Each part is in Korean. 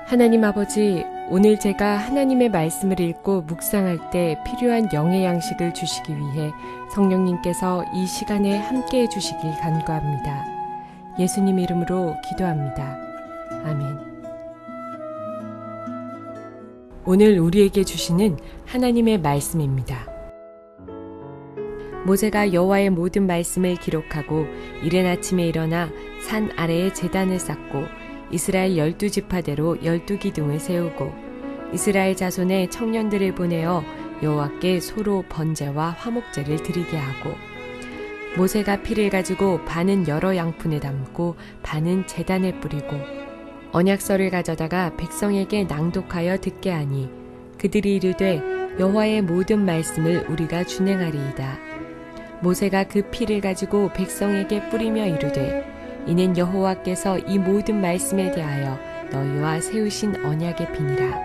하나님 아버지, 오늘 제가 하나님의 말씀을 읽고 묵상할 때 필요한 영의 양식을 주시기 위해 성령님께서 이 시간에 함께해 주시길 간구합니다. 예수님 이름으로 기도합니다. 아멘. 오늘 우리에게 주시는 하나님의 말씀입니다. 모세가 여호와의 모든 말씀을 기록하고 이른 아침에 일어나 산 아래에 제단을 쌓고 이스라엘 12지파대로 12기둥을 세우고 이스라엘 자손의 청년들을 보내어 여호와께 소로 번제와 화목제를 드리게 하고 모세가 피를 가지고 반은 여러 양푼에 담고 반은 제단에 뿌리고 언약서를 가져다가 백성에게 낭독하여 듣게 하니 그들이 이르되 여호와의 모든 말씀을 우리가 준행하리이다. 모세가 그 피를 가지고 백성에게 뿌리며 이르되 이는 여호와께서 이 모든 말씀에 대하여 너희와 세우신 언약의 피니라.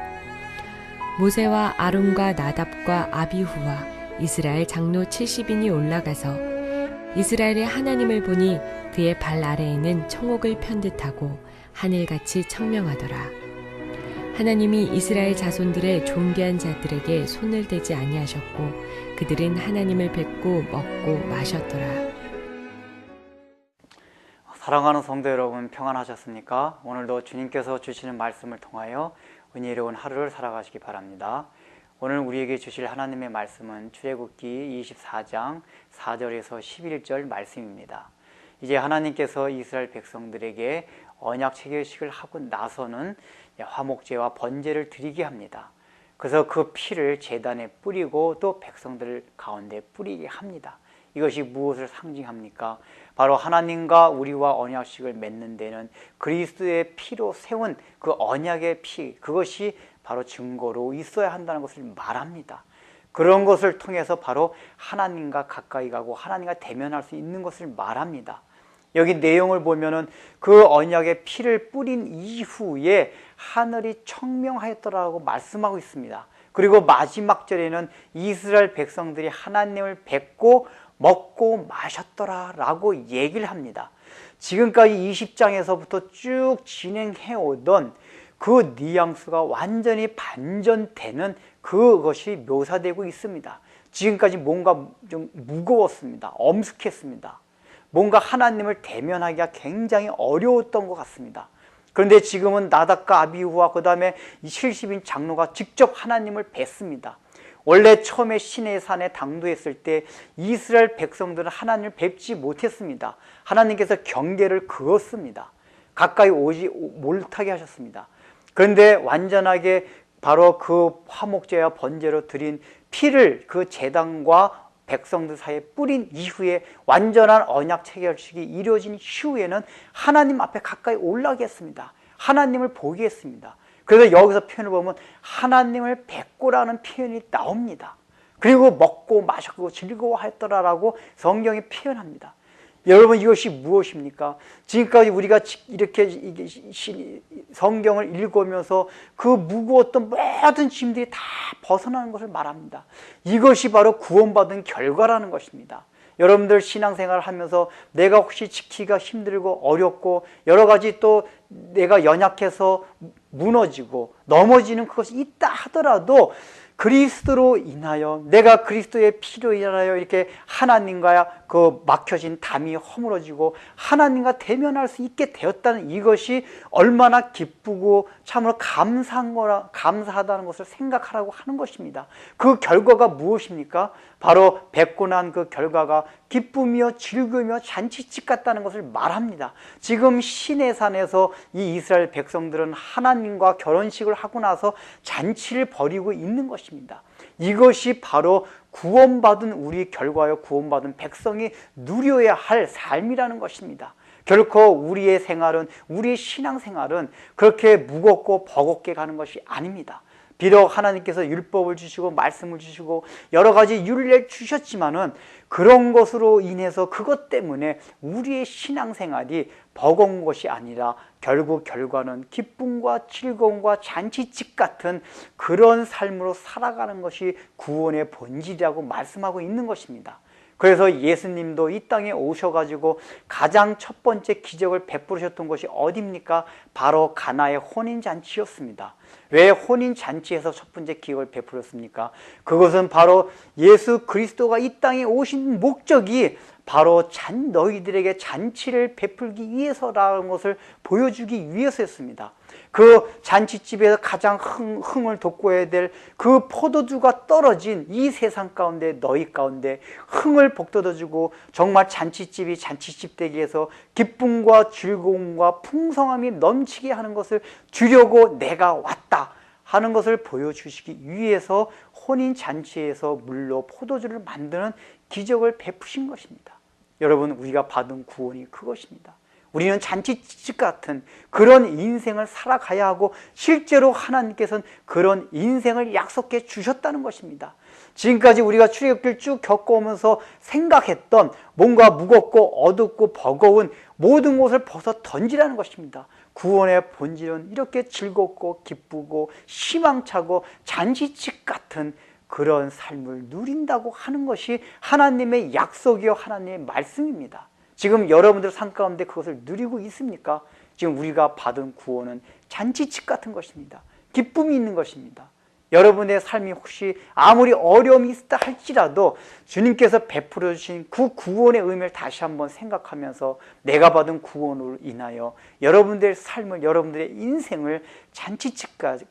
모세와 아론과 나답과 아비후와 이스라엘 장로 70인이 올라가서 이스라엘의 하나님을 보니 그의 발 아래에는 청옥을 편 듯하고 하늘같이 청명하더라. 하나님이 이스라엘 자손들의 존귀한 자들에게 손을 대지 아니하셨고 그들은 하나님을 뵙고 먹고 마셨더라. 사랑하는 성도 여러분, 평안하셨습니까? 오늘도 주님께서 주시는 말씀을 통하여 은혜로운 하루를 살아가시기 바랍니다. 오늘 우리에게 주실 하나님의 말씀은 출애굽기 24장 4절에서 11절 말씀입니다. 이제 하나님께서 이스라엘 백성들에게 언약 체결식을 하고 나서는 화목제와 번제를 드리게 합니다. 그래서 그 피를 제단에 뿌리고 또 백성들 가운데 뿌리게 합니다. 이것이 무엇을 상징합니까? 바로 하나님과 우리와 언약식을 맺는 데는 그리스도의 피로 세운 그 언약의 피, 그것이 바로 증거로 있어야 한다는 것을 말합니다. 그런 것을 통해서 바로 하나님과 가까이 가고 하나님과 대면할 수 있는 것을 말합니다. 여기 내용을 보면은 그 언약의 피를 뿌린 이후에 하늘이 청명하였더라고 말씀하고 있습니다. 그리고 마지막 절에는 이스라엘 백성들이 하나님을 뵙고 먹고 마셨더라 라고 얘기를 합니다. 지금까지 20장에서부터 쭉 진행해 오던 그 뉘앙스가 완전히 반전되는 그것이 묘사되고 있습니다. 지금까지 뭔가 좀 무거웠습니다. 엄숙했습니다. 뭔가 하나님을 대면하기가 굉장히 어려웠던 것 같습니다. 그런데 지금은 나답과 아비후와 그 다음에 70인 장로가 직접 하나님을 뵙습니다. 원래 처음에 시내산에 당도했을 때 이스라엘 백성들은 하나님을 뵙지 못했습니다. 하나님께서 경계를 그었습니다. 가까이 오지 못하게 하셨습니다. 그런데 완전하게 바로 그 화목제와 번제로 드린 피를 그 제단과 백성들 사이에 뿌린 이후에 완전한 언약 체결식이 이루어진 이후에는 하나님 앞에 가까이 올라가게 했습니다. 하나님을 보게 했습니다. 그래서 여기서 표현을 보면 하나님을 뵙고라는 표현이 나옵니다. 그리고 먹고 마셨고 즐거워했더라라고 성경이 표현합니다. 여러분, 이것이 무엇입니까? 지금까지 우리가 이렇게 성경을 읽으면서 그 무거웠던 모든 짐들이 다 벗어나는 것을 말합니다. 이것이 바로 구원받은 결과라는 것입니다. 여러분들 신앙생활을 하면서 내가 혹시 지키기가 힘들고 어렵고 여러 가지 또 내가 연약해서 무너지고 넘어지는 그것이 있다 하더라도 그리스도로 인하여 내가 그리스도의 피로 인하여 이렇게 하나님과 그 막혀진 담이 허물어지고 하나님과 대면할 수 있게 되었다는 이것이 얼마나 기쁘고 참으로 감사하다는 것을 생각하라고 하는 것입니다. 그 결과가 무엇입니까? 바로 뵙고 난 그 결과가 기쁨이며 즐거움이며 잔치집 같다는 것을 말합니다. 지금 시내산에서 이 이스라엘 백성들은 하나님과 결혼식을 하고 나서 잔치를 벌이고 있는 것입니다. 이것이 바로 구원받은 우리 결과요, 구원받은 백성이 누려야 할 삶이라는 것입니다. 결코 우리의 생활은, 우리의 신앙생활은 그렇게 무겁고 버겁게 가는 것이 아닙니다. 비록 하나님께서 율법을 주시고 말씀을 주시고 여러 가지 율례를 주셨지만은 그런 것으로 인해서 그것 때문에 우리의 신앙생활이 버거운 것이 아니라 결국 결과는 기쁨과 즐거움과 잔치집 같은 그런 삶으로 살아가는 것이 구원의 본질이라고 말씀하고 있는 것입니다. 그래서 예수님도 이 땅에 오셔가지고 가장 첫 번째 기적을 베푸셨던 것이 어디입니까? 바로 가나의 혼인잔치였습니다. 왜 혼인잔치에서 첫 번째 기적을 베풀었습니까? 그것은 바로 예수 그리스도가 이 땅에 오신 목적이 바로 너희들에게 잔치를 베풀기 위해서라는 것을 보여주기 위해서였습니다. 그 잔치집에서 가장 흥을 돋궈야 될 그 포도주가 떨어진 이 세상 가운데 너희 가운데 흥을 북돋아주고 정말 잔치집이 잔치집 되기 위해서 기쁨과 즐거움과 풍성함이 넘치게 하는 것을 주려고 내가 왔다 하는 것을 보여주시기 위해서 혼인잔치에서 물로 포도주를 만드는 기적을 베푸신 것입니다. 여러분, 우리가 받은 구원이 그것입니다. 우리는 잔치집 같은 그런 인생을 살아가야 하고 실제로 하나님께서는 그런 인생을 약속해 주셨다는 것입니다. 지금까지 우리가 출애굽기를 쭉 겪어오면서 생각했던 뭔가 무겁고 어둡고 버거운 모든 것을 벗어 던지라는 것입니다. 구원의 본질은 이렇게 즐겁고 기쁘고 희망차고 잔치집 같은 그런 삶을 누린다고 하는 것이 하나님의 약속이요 하나님의 말씀입니다. 지금 여러분들 삶 가운데 그것을 누리고 있습니까? 지금 우리가 받은 구원은 잔치집 같은 것입니다. 기쁨이 있는 것입니다. 여러분의 삶이 혹시 아무리 어려움이 있다 할지라도 주님께서 베풀어 주신 그 구원의 의미를 다시 한번 생각하면서 내가 받은 구원으로 인하여 여러분들의 삶을, 여러분들의 인생을 잔치집같이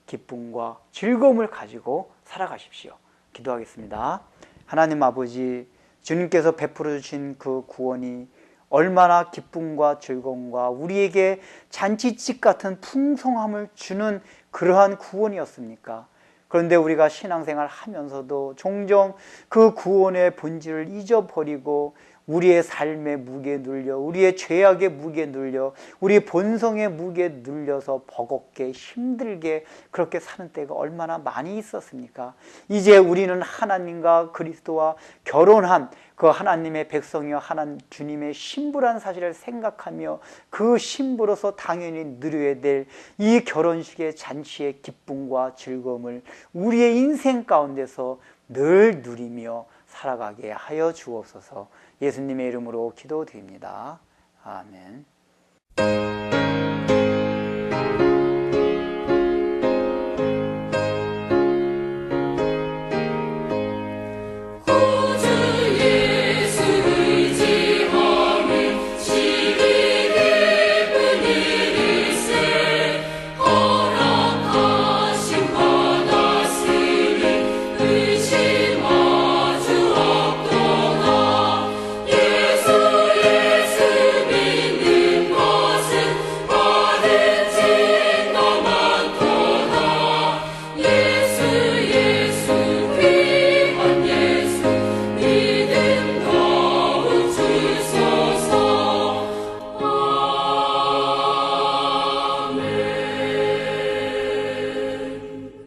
기쁨과 즐거움을 가지고 살아가십시오. 기도하겠습니다. 하나님 아버지, 주님께서 베풀어 주신 그 구원이 얼마나 기쁨과 즐거움과 우리에게 잔치집 같은 풍성함을 주는 그러한 구원이었습니까? 그런데 우리가 신앙생활 하면서도 종종 그 구원의 본질을 잊어버리고 우리의 삶의 무게에 눌려, 우리의 죄악의 무게에 눌려, 우리 본성의 무게에 눌려서 버겁게 힘들게 그렇게 사는 때가 얼마나 많이 있었습니까? 이제 우리는 하나님과 그리스도와 결혼한 그 하나님의 백성이요 하나님 주님의 신부란 사실을 생각하며 그 신부로서 당연히 누려야 될 이 결혼식의 잔치의 기쁨과 즐거움을 우리의 인생 가운데서 늘 누리며 살아가게 하여 주옵소서. 예수님의 이름으로 기도드립니다. 아멘.